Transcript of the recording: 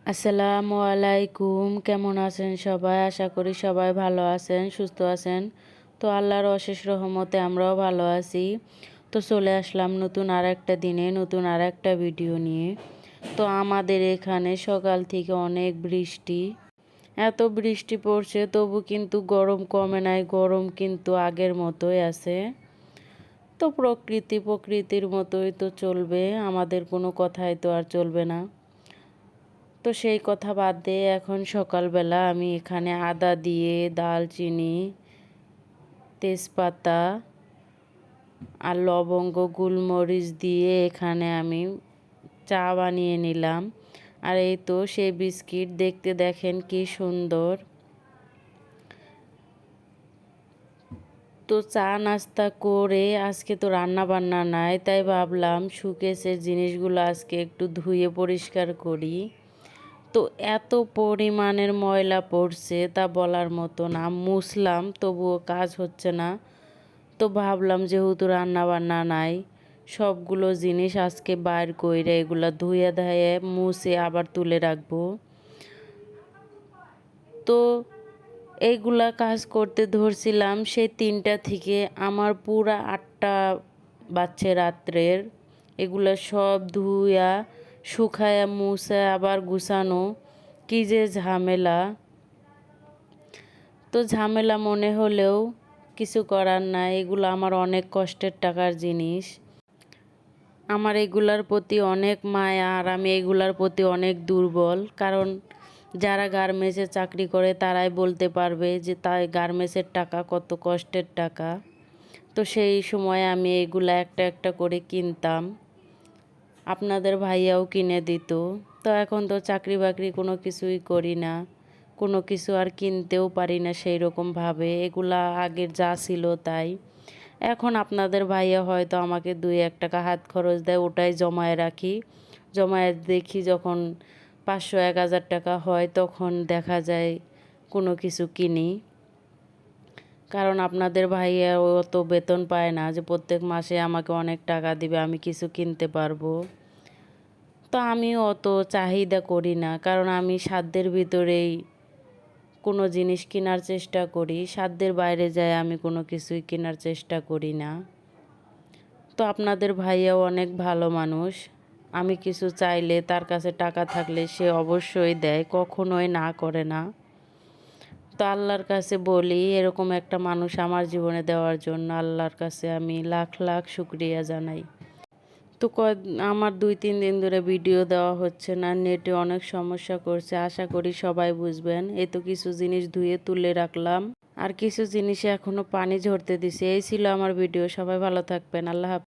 আসসালামু আলাইকুম। কেমন আছেন সবাই? আশা করি সবাই ভালো আছেন, সুস্থ আছেন। তো আল্লাহর অশেষ রহমতে আমরাও ভালো আছি। তো চলে আসলাম নতুন আরেকটা দিনে নতুন আরেকটা ভিডিও নিয়ে। তো আমাদের এখানে সকাল থেকে অনেক বৃষ্টি। এত বৃষ্টি পড়ছে তবু কিন্তু গরম কমে নাই, গরম কিন্তু আগের মতোই আছে। তো প্রকৃতির মতোই তো চলবে, আমাদের কোনো কথাই তো আর চলবে না। তো সেই কথা বাদ দিয়ে এখন সকালবেলা আমি এখানে আদা দিয়ে, দালচিনি, তেজপাতা আর লবঙ্গ, গোলমরিচ দিয়ে এখানে আমি চা বানিয়ে নিলাম। আর এই তো সেই বিস্কিট, দেখতে দেখেন কি সুন্দর। তো চা নাস্তা করে আজকে তো রান্না বান্না নাই, তাই ভাবলাম শোকেসের জিনিসগুলো আজকে একটু ধুয়ে পরিষ্কার করি। তো এত পরিমাণের ময়লা পড়ছে তা বলার মতো না, মুছলাম তবুও কাজ হচ্ছে না। তো ভাবলাম যেহেতু রান্না বান্না নাই, সবগুলো জিনিস আজকে বাইর কইরে এগুলা ধুয়ে ধায়ে মুছে আবার তুলে রাখবো। তো এইগুলা কাজ করতে ধরছিলাম সেই 3টা থেকে, আমার পুরা 8টা বাজছে রাত্রের। এগুলা সব ধুইয়া শুকায়া মুছে আবার গুছানো কি যে ঝামেলা। তো ঝামেলা মনে হলেও কিছু করার নাই, এগুলো আমার অনেক কষ্টের টাকার জিনিস। আমার এগুলার প্রতি অনেক মায়া আর আমি এগুলার প্রতি অনেক দুর্বল। কারণ যারা গার্মেন্টসে চাকরি করে তারাই বলতে পারবে যে তাই গার্মেন্টসের টাকা কত কষ্টের টাকা। তো সেই সময় আমি এগুলা একটা একটা করে কিনতাম, আপনাদের ভাইয়াও কিনে দিত। তো এখন তো চাকরি বাকরি কোনো কিছুই করি না, কোনো কিছু আর কিনতেও পারি না সেই রকমভাবে। এগুলা আগের যা ছিল তাই। এখন আপনাদের ভাইয়া হয়তো আমাকে 2-1 টাকা হাত খরচ দেয়, ওটাই জমায়ে রাখি। জমায়ে দেখি যখন 500-1000 টাকা হয় তখন দেখা যায় কোনো কিছু কিনি। কারণ আপনাদের ভাইয়া অত বেতন পায় না যে প্রত্যেক মাসে আমাকে অনেক টাকা দিবে আমি কিছু কিনতে পারবো। তো আমি অত চাহিদা করি না, কারণ আমি সাধ্যের ভিতরেই কোনো জিনিস কেনার চেষ্টা করি, সাধ্যের বাইরে যায় আমি কোনো কিছুই কেনার চেষ্টা করি না। তো আপনাদের ভাইয়াও অনেক ভালো মানুষ, আমি কিছু চাইলে তার কাছে টাকা থাকলে সে অবশ্যই দেয়, কখনোই না করে না। তো আল্লাহর কাছে বলি এরকম একটা মানুষ আমার জীবনে দেওয়ার জন্য আল্লাহর কাছে আমি লাখ লাখ শুকরিয়া জানাই। তো আমার 2-3 দিন ধরে ভিডিও দেওয়া হচ্ছে না, নেটে অনেক সমস্যা করছে, আশা করি সবাই বুঝবেন। এই তো কিছু জিনিস ধুয়ে তুলে রাখলাম, আর কিছু জিনিসে এখনো পানি ঝরতে দিছি। এই ছিল আমার ভিডিও, সবাই ভালো থাকবেন, আল্লাহ হাফেজ।